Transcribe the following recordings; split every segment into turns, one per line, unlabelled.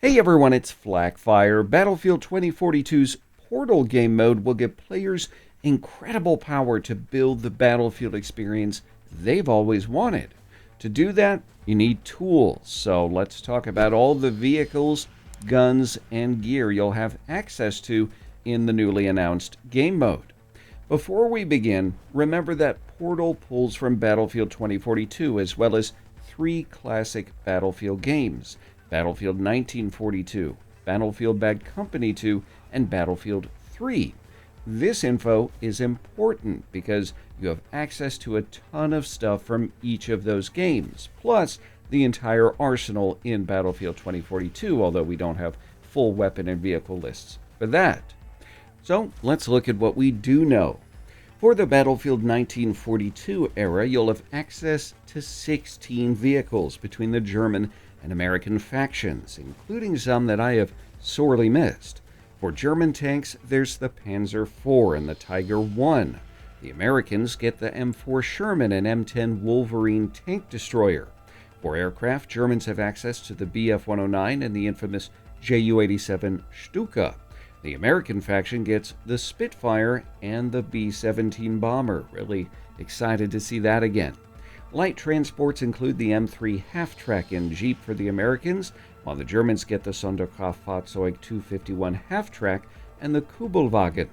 Hey everyone, it's FLAK Fire. Battlefield 2042's Portal game mode will give players incredible power to build the Battlefield experience they've always wanted. To do that, you need tools. So let's talk about all the vehicles, guns, and gear you'll have access to in the newly announced game mode. Before we begin, remember that Portal pulls from Battlefield 2042 as well as three classic Battlefield games: Battlefield 1942, Battlefield Bad Company 2, and Battlefield 3. This info is important because you have access to a ton of stuff from each of those games, plus the entire arsenal in Battlefield 2042, although we don't have full weapon and vehicle lists for that. So let's look at what we do know. For the Battlefield 1942 era, you'll have access to 16 vehicles between the German and American factions, including some that I have sorely missed. For German tanks, there's the Panzer IV and the Tiger I. The Americans get the M4 Sherman and M10 Wolverine tank destroyer. For aircraft, Germans have access to the Bf-109 and the infamous Ju-87 Stuka. The American faction gets the Spitfire and the B-17 bomber. Really excited to see that again. Light transports include the M3 half-track and Jeep for the Americans, while the Germans get the Sonderkraftfahrzeug 251 half-track and the Kubelwagen.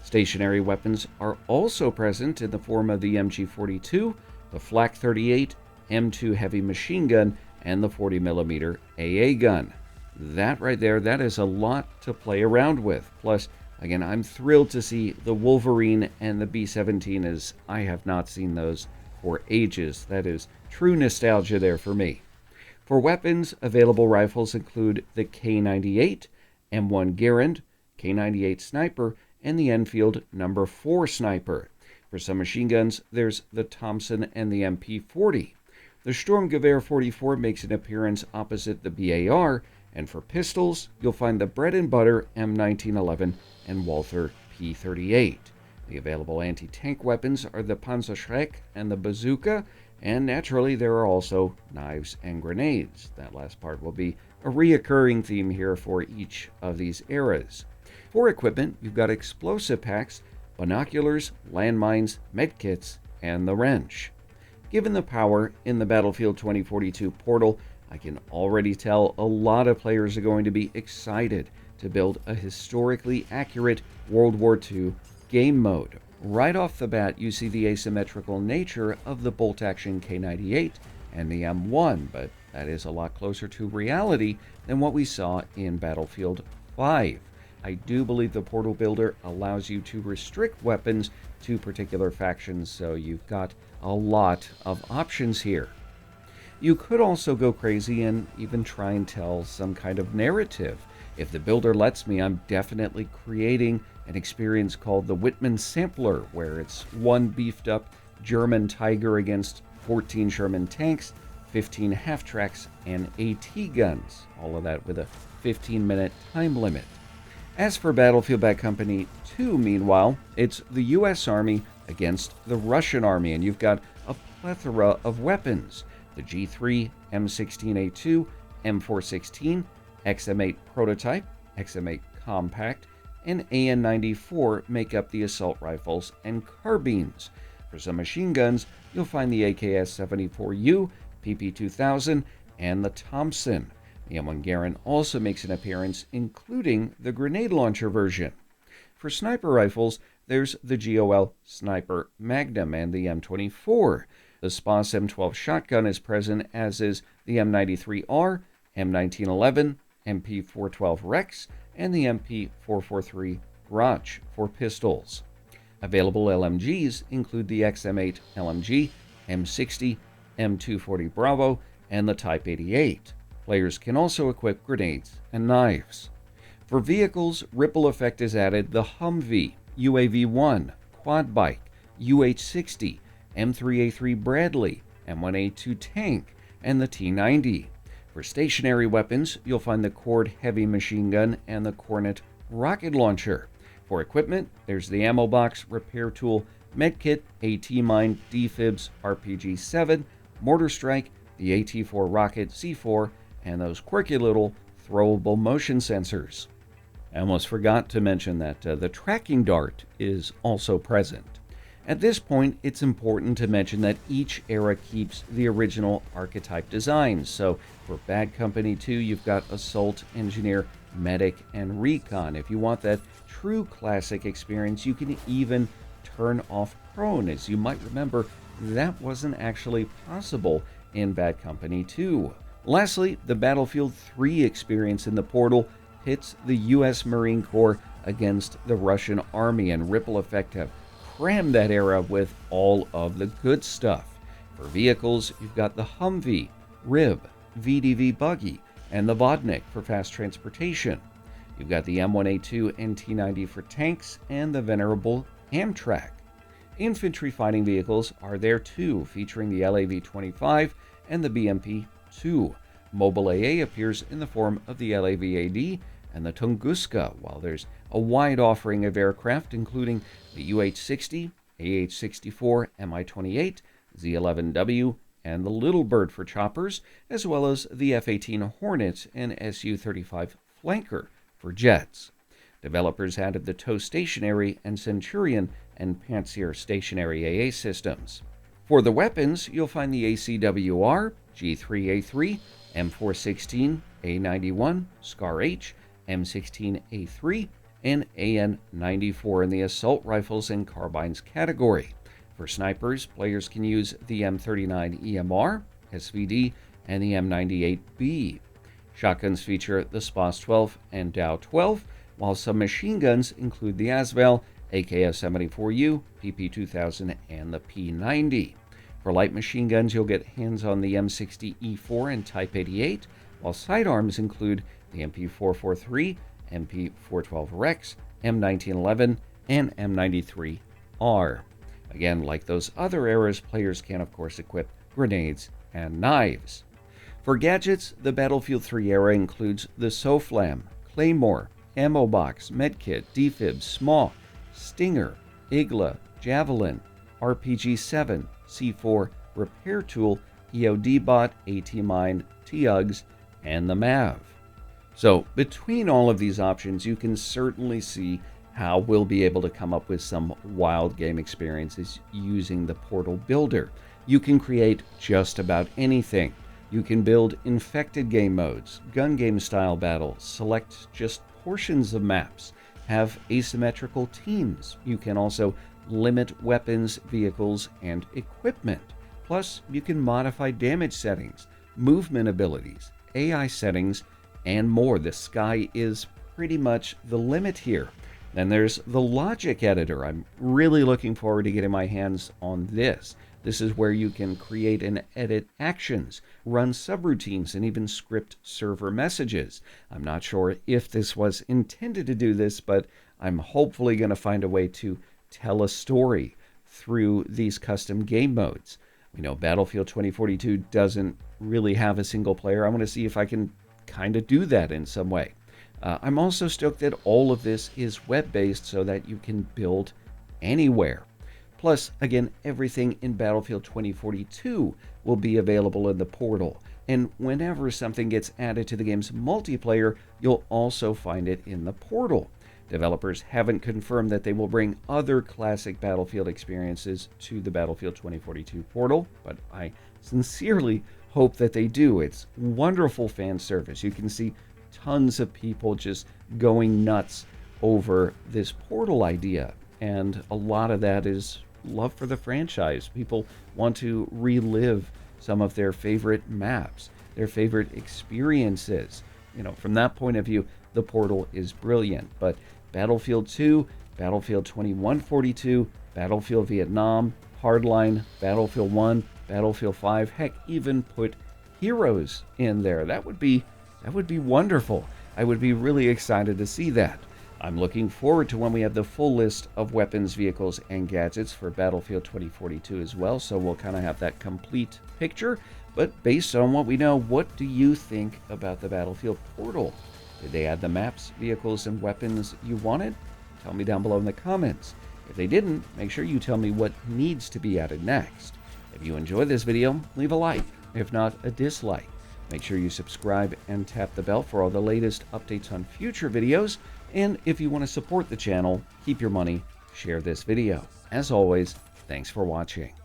Stationary weapons are also present in the form of the MG42, the FLAK 38, M2 heavy machine gun, and the 40mm AA gun. That right there, that is a lot to play around with. Plus, again, I'm thrilled to see the Wolverine and the B-17, as I have not seen those for ages. That is true nostalgia there for me. For weapons, available rifles include the K98, M1 Garand, K98 Sniper, and the Enfield No. 4 Sniper. For some machine guns, there's the Thompson and the MP40. The Sturmgewehr 44 makes an appearance opposite the BAR, and for pistols, you'll find the bread and butter M1911 and Walther P38. The available anti-tank weapons are the Panzerschreck and the bazooka, and naturally there are also knives and grenades. That last part will be a reoccurring theme here for each of these eras. For equipment, you've got explosive packs, binoculars, landmines, medkits, and the wrench. Given the power in the Battlefield 2042 Portal, I can already tell a lot of players are going to be excited to build a historically accurate World War II game mode. Right off the bat, you see the asymmetrical nature of the bolt-action K98 and the M1, but that is a lot closer to reality than what we saw in Battlefield 5. I do believe the Portal Builder allows you to restrict weapons to particular factions, so you've got a lot of options here. You could also go crazy and even try and tell some kind of narrative. If the builder lets me, I'm definitely creating an experience called the Whitman Sampler, where it's one beefed up German Tiger against 14 Sherman tanks, 15 half-tracks, and AT guns. All of that with a 15-minute time limit. As for Battlefield Bad Company 2, meanwhile, it's the US Army against the Russian Army, and you've got a plethora of weapons. The G3, M16A2, M416, XM8 Prototype, XM8 Compact, and AN-94 make up the assault rifles and carbines. For some machine guns, you'll find the AKS-74U, PP-2000, and the Thompson. The M1 Garand also makes an appearance, including the grenade launcher version. For sniper rifles, there's the GOL Sniper Magnum and the M24. The SPAS M12 shotgun is present, as is the M93R, M1911, MP412 Rex, and the MP443 Grach for pistols. Available LMGs include the XM8 LMG, M60, M240 Bravo, and the Type 88. Players can also equip grenades and knives. For vehicles, ripple effect is added the Humvee, UAV-1, Quad Bike, UH-60, M3A3 Bradley, M1A2 tank, and the T90. For stationary weapons, you'll find the Cord heavy machine gun and the Cornet rocket launcher. For equipment, there's the ammo box, repair tool, medkit, AT mine, defibs, RPG-7, mortar strike, the AT-4 rocket, C4, and those quirky little throwable motion sensors. I almost forgot to mention that the tracking dart is also present. At this point, it's important to mention that each era keeps the original archetype designs. So for Bad Company 2, you've got Assault, Engineer, Medic, and Recon. If you want that true classic experience, you can even turn off Prone. As you might remember, that wasn't actually possible in Bad Company 2. Lastly, the Battlefield 3 experience in the Portal pits the U.S. Marine Corps against the Russian Army, and Ripple Effect have crammed that era with all of the good stuff. For vehicles, you've got the Humvee, Rib, VDV Buggy, and the Vodnik for fast transportation. You've got the M1A2 and T90 for tanks, and the venerable Amtrak. Infantry fighting vehicles are there too, featuring the LAV-25 and the BMP-2. Mobile AA appears in the form of the LAV-AD and the Tunguska, while there's a wide offering of aircraft, including the UH-60, AH-64, Mi-28, Z-11W, and the Little Bird for choppers, as well as the F-18 Hornet and Su-35 Flanker for jets. Developers added the TOW stationary and Centurion and Pantsir stationary AA systems. For the weapons, you'll find the ACWR, G3A3, M416, A91, SCAR-H, M16A3, and AN94 in the assault rifles and carbines category. For snipers, players can use the M39 EMR, SVD, and the M98B. Shotguns feature the SPAS-12 and DAO-12, while some machine guns include the ASVAL, AKS-74U, PP-2000, and the P-90. For light machine guns, you'll get hands on the M60E4 and Type 88, while sidearms include the MP443, MP412 Rex, M1911, and M93R. Again, like those other eras, players can of course equip grenades and knives. For gadgets, the Battlefield 3 era includes the SOFLAM, Claymore, Ammo Box, Medkit, Defib, SMAW, Stinger, Igla, Javelin, RPG-7, C4, Repair Tool, EOD Bot, AT-Mine, T-Ugs, and the MAV. So between all of these options, you can certainly see how we'll be able to come up with some wild game experiences using the Portal Builder. You can create just about anything. You can build infected game modes, gun game style battles, select just portions of maps, have asymmetrical teams. You can also limit weapons, vehicles, and equipment. Plus, you can modify damage settings, movement abilities, AI settings, and more. The sky is pretty much the limit here. Then there's the logic editor. I'm really looking forward to getting my hands on this. This is where you can create and edit actions, run subroutines, and even script server messages. I'm not sure if this was intended to do this, but I'm hopefully going to find a way to tell a story through these custom game modes. We know Battlefield 2042 doesn't really have a single player. I want to see if I can kind of do that in some way. I'm also stoked that all of this is web-based so that you can build anywhere. Plus, again, everything in Battlefield 2042 will be available in the portal. And whenever something gets added to the game's multiplayer, you'll also find it in the portal. Developers haven't confirmed that they will bring other classic Battlefield experiences to the Battlefield 2042 portal, but I sincerely hope that they do. It's wonderful fan service. You can see tons of people just going nuts over this portal idea, and a lot of that is love for the franchise. People want to relive some of their favorite maps, their favorite experiences. You know, from that point of view, the portal is brilliant. But Battlefield 2, Battlefield 2142, Battlefield Vietnam, Hardline, Battlefield 1, Battlefield 5, heck, even put Heroes in there. That would be wonderful. I would be really excited to see that. I'm looking forward to when we have the full list of weapons, vehicles, and gadgets for Battlefield 2042 as well, so we'll kind of have that complete picture. But based on what we know, what do you think about the Battlefield portal? Did they add the maps, vehicles, and weapons you wanted? Tell me down below in the comments. If they didn't, make sure you tell me what needs to be added next. If you enjoyed this video, leave a like. If not, a dislike. Make sure you subscribe and tap the bell for all the latest updates on future videos. And if you want to support the channel, keep your money, share this video. As always, thanks for watching.